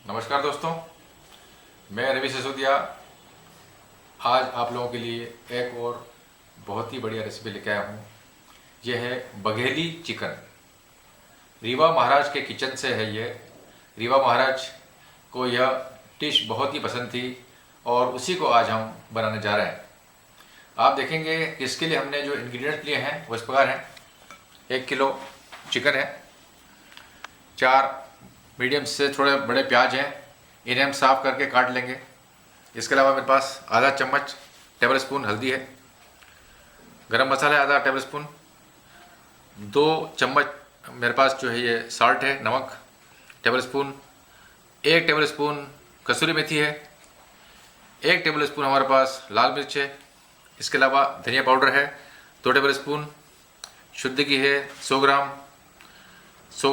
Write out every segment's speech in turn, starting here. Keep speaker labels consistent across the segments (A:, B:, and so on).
A: नमस्कार दोस्तों, मैं रवि सिसोदिया आज आप लोगों के लिए एक और बहुत ही बढ़िया रेसिपी लेके आया हूँ। यह है बघेली चिकन। रीवा महाराज के किचन से है ये। रीवा महाराज को यह डिश बहुत ही पसंद थी और उसी को आज हम बनाने जा रहे हैं। आप देखेंगे इसके लिए हमने जो इंग्रेडिएंट लिए हैं वो इस प्रकार हैं। 1 किलो चिकन है, 4 मीडियम से थोड़े बड़े प्याज हैं, इन्हें हम साफ़ करके काट लेंगे। इसके अलावा मेरे पास आधा चम्मच टेबल स्पून हल्दी है, गरम मसाला है आधा टेबल स्पून, 2 चम्मच मेरे पास जो है ये साल्ट है, नमक टेबल स्पून, 1 टेबल स्पून कसूरी मेथी है, 1 टेबल स्पून हमारे पास लाल मिर्च है। इसके अलावा धनिया पाउडर है 2 टेबल स्पून, शुद्ध घी है 100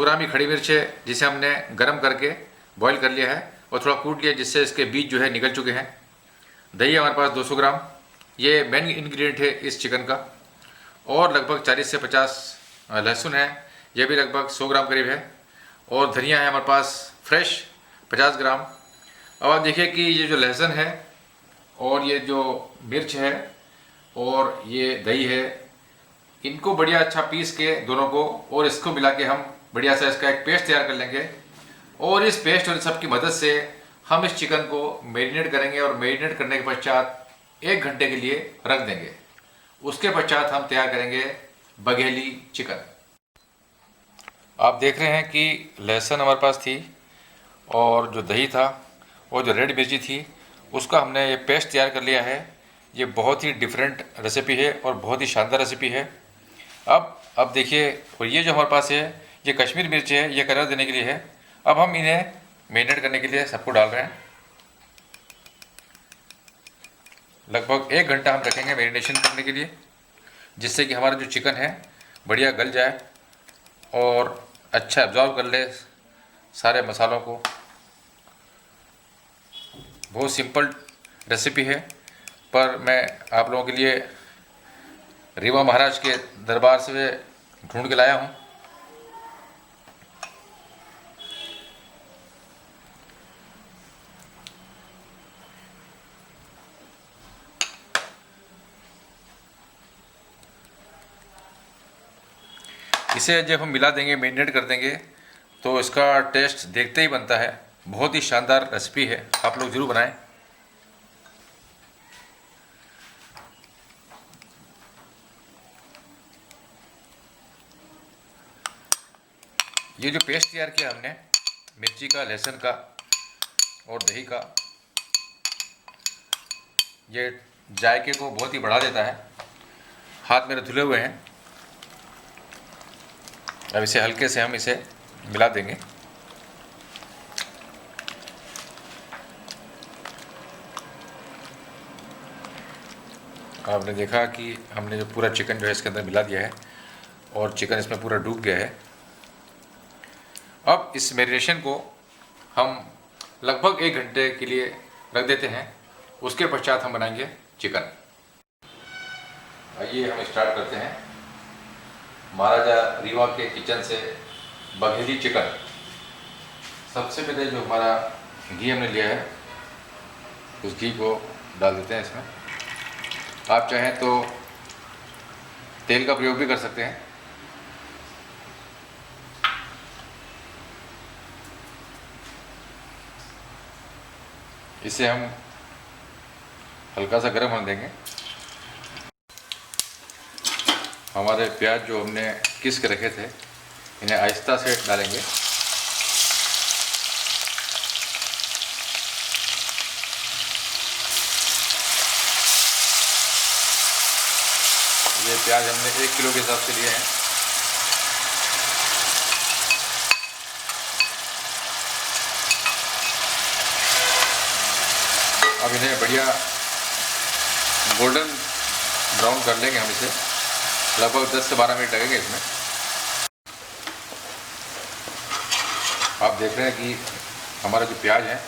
A: ग्राम ही खड़ी मिर्च है जिसे हमने गरम करके बॉईल कर लिया है और थोड़ा कूट लिया जिससे इसके बीज जो है निकल चुके हैं। दही हमारे पास 200 ग्राम, ये मेन इंग्रेडिएंट है इस चिकन का। और लगभग 40 से 50 लहसुन है, ये भी लगभग 100 ग्राम करीब है। और धनिया है हमारे पास फ्रेश 50 ग्राम। अब आप देखिए कि ये जो लहसुन है और ये जो मिर्च है और ये दही है, इनको बढ़िया अच्छा पीस के दोनों को और इसको मिला के हम बढ़िया सा इसका एक पेस्ट तैयार कर लेंगे। और इस पेस्ट और सब की मदद से हम इस चिकन को मैरिनेट करेंगे और मैरिनेट करने के पश्चात 1 घंटे के लिए रख देंगे। उसके पश्चात हम तैयार करेंगे बघेली चिकन। आप देख रहे हैं कि लहसुन हमारे पास थी और जो दही था और जो रेड मिर्ची थी उसका हमने ये पेस्ट तैयार कर लिया है। ये बहुत ही डिफरेंट रेसिपी है और बहुत ही शानदार रेसिपी है। अब देखिए, और ये जो हमारे पास है ये कश्मीरी मिर्च है, ये कलर देने के लिए है। अब हम इन्हें मैरिनेट करने के लिए सबको डाल रहे हैं। लगभग 1 घंटा हम रखेंगे मैरिनेशन करने के लिए, जिससे कि हमारा जो चिकन है बढ़िया गल जाए और अच्छा एब्जॉर्ब कर ले सारे मसालों को। बहुत सिंपल रेसिपी है, पर मैं आप लोगों के लिए रीवा महाराज के दरबार से ढूंढ के लाया हूँ। इसे जब हम मिला देंगे, मैरिनेट कर देंगे, तो इसका टेस्ट देखते ही बनता है। बहुत ही शानदार रेसिपी है, आप लोग ज़रूर बनाएं। ये जो पेस्ट तैयार किया हमने मिर्ची का, लहसुन का और दही का, ये जायके को बहुत ही बढ़ा देता है। हाथ मेरे धुले हुए हैं। अब इसे हल्के से हम इसे मिला देंगे। आपने देखा कि हमने जो पूरा चिकन जो है इसके अंदर मिला दिया है और चिकन इसमें पूरा डूब गया है। अब इस मैरिनेशन को हम लगभग 1 घंटे के लिए रख देते हैं। उसके पश्चात हम बनाएंगे चिकन। आइए हम स्टार्ट करते हैं। महाराजा रीवा के किचन से बघेली चिकन। सबसे पहले जो हमारा घी हमने लिया है उस घी को डाल देते हैं इसमें। आप चाहें तो तेल का प्रयोग भी कर सकते हैं। इसे हम हल्का सा गर्म होने देंगे। हमारे प्याज जो हमने किस के रखे थे इन्हें आहिस्ता से डालेंगे। ये प्याज हमने 1 किलो के हिसाब से लिए हैं। अब इन्हें बढ़िया गोल्डन ब्राउन कर लेंगे हम इसे। लगभग 10 से 12 मिनट लगेंगे इसमें। आप देख रहे हैं कि हमारा जो प्याज है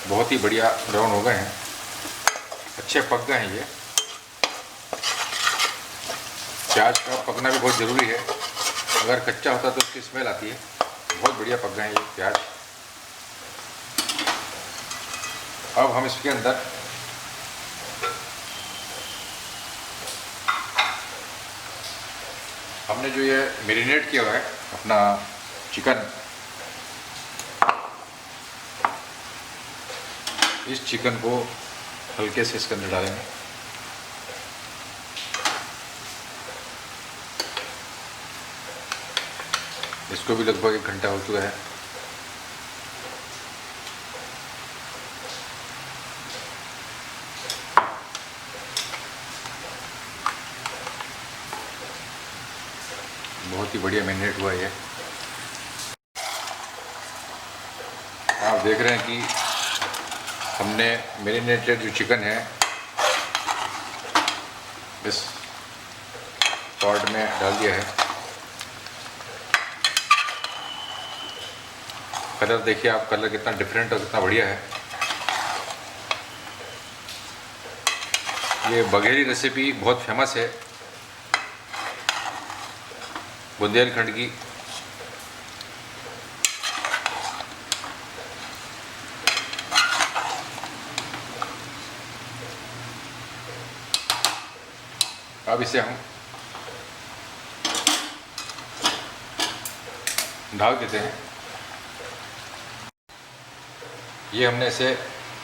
A: बहुत ही बढ़िया ब्राउन हो गए हैं, अच्छे पक गए हैं। ये प्याज का पकना भी बहुत ज़रूरी है। अगर कच्चा होता तो उसकी स्मेल आती है। बहुत बढ़िया पक गए हैं ये प्याज। अब हम इसके अंदर हमने जो ये मैरिनेट किया हुआ है अपना चिकन, इस चिकन को हल्के से इसके अंदर डालेंगे। इसको भी लगभग 1 घंटा हो चुका है। बहुत ही बढ़िया मैरिनेट हुआ है ये। आप देख रहे हैं कि हमने मैरिनेटेड जो चिकन है इस पॉट में डाल दिया है। कलर देखिए आप, कलर कितना डिफरेंट और कितना बढ़िया है। ये बघेली रेसिपी बहुत फेमस है बुंदेलखंड की। अब इसे हम ढक देते हैं। ये हमने इसे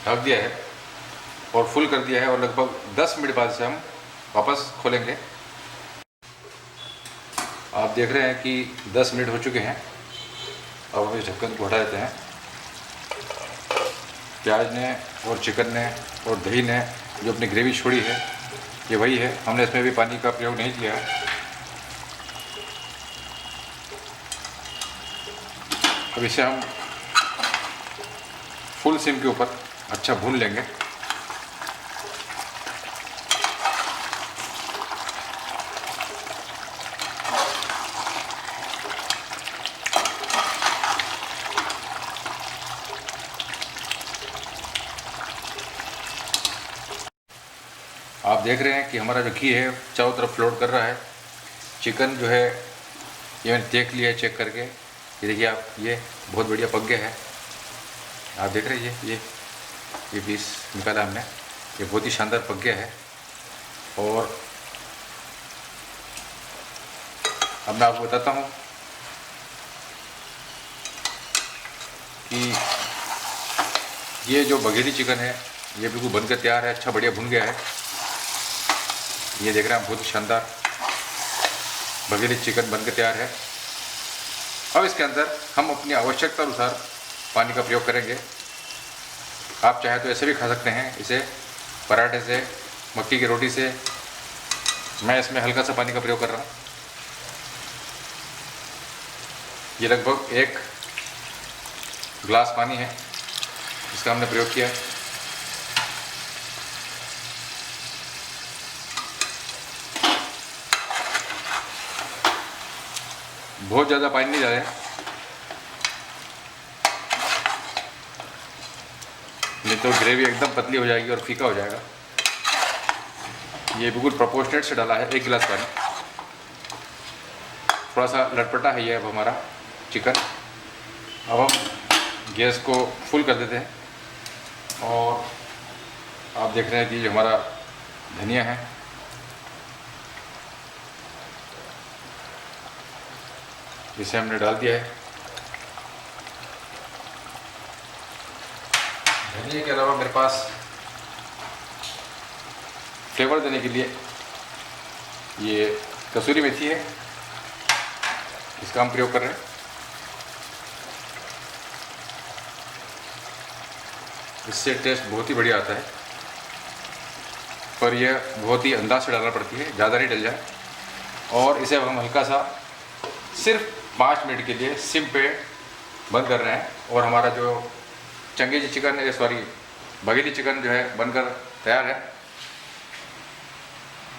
A: ढक दिया है और फुल कर दिया है और लगभग 10 मिनट बाद से हम वापस खोलेंगे। आप देख रहे हैं कि 10 मिनट हो चुके हैं। अब हम इस ढक्कन को हटा देते हैं। प्याज ने और चिकन ने और दही ने जो अपनी ग्रेवी छोड़ी है ये वही है, हमने इसमें भी पानी का प्रयोग नहीं किया है। अब इसे हम फुल सिम के ऊपर अच्छा भून लेंगे। आप देख रहे हैं कि हमारा जो घी है चारों तरफ फ्लोट कर रहा है। चिकन जो है ये मैंने देख लिया है चेक करके। ये देखिए आप, ये बहुत बढ़िया पक गया है। आप देख रहे हैं ये पीस निकाला हमने, ये बहुत ही शानदार पक गया है। और अब मैं आपको बताता हूँ कि ये जो बघेली चिकन है ये बिल्कुल बनकर तैयार है, अच्छा बढ़िया भुन गया है। ये देख रहे हैं, बहुत ही शानदार बघेली चिकन बनकर तैयार है। अब इसके अंदर हम अपनी आवश्यकता अनुसार पानी का प्रयोग करेंगे। आप चाहे तो ऐसे भी खा सकते हैं, इसे पराठे से, मक्की की रोटी से। मैं इसमें हल्का सा पानी का प्रयोग कर रहा हूँ। ये लगभग 1 गिलास पानी है इसका हमने प्रयोग किया है। बहुत ज़्यादा पानी नहीं डालें, नहीं तो ग्रेवी एकदम पतली हो जाएगी और फीका हो जाएगा। ये बिल्कुल प्रोपोर्शनेट से डाला है, 1 गिलास पानी। थोड़ा सा लटपटा है ये अब हमारा चिकन। अब हम गैस को फुल कर देते हैं और आप देख रहे हैं कि जो हमारा धनिया है इसे हमने डाल दिया है। धनिया के अलावा मेरे पास फ्लेवर देने के लिए ये कसूरी मेथी है, इसका हम प्रयोग कर रहे हैं। इससे टेस्ट बहुत ही बढ़िया आता है, पर यह बहुत ही अंदाज से डालना पड़ती है, ज़्यादा नहीं डल जाए। और इसे हम हल्का सा सिर्फ 5 मिनट के लिए सिम पे बंद कर रहे हैं और हमारा जो चंगेजी चिकन है, सॉरी बघेली चिकन जो है बनकर तैयार है।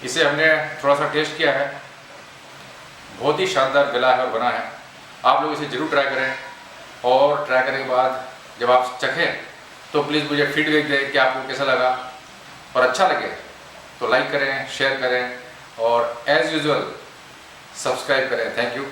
A: इसे हमने थोड़ा सा टेस्ट किया है, बहुत ही शानदार गला है और बना है। आप लोग इसे ज़रूर ट्राई करें और ट्राई करने के बाद जब आप चखें तो प्लीज़ मुझे फीडबैक दें कि आपको कैसा लगा। और अच्छा लगे तो लाइक करें, शेयर करें और एज़ यूजुअल सब्सक्राइब करें। Thank you.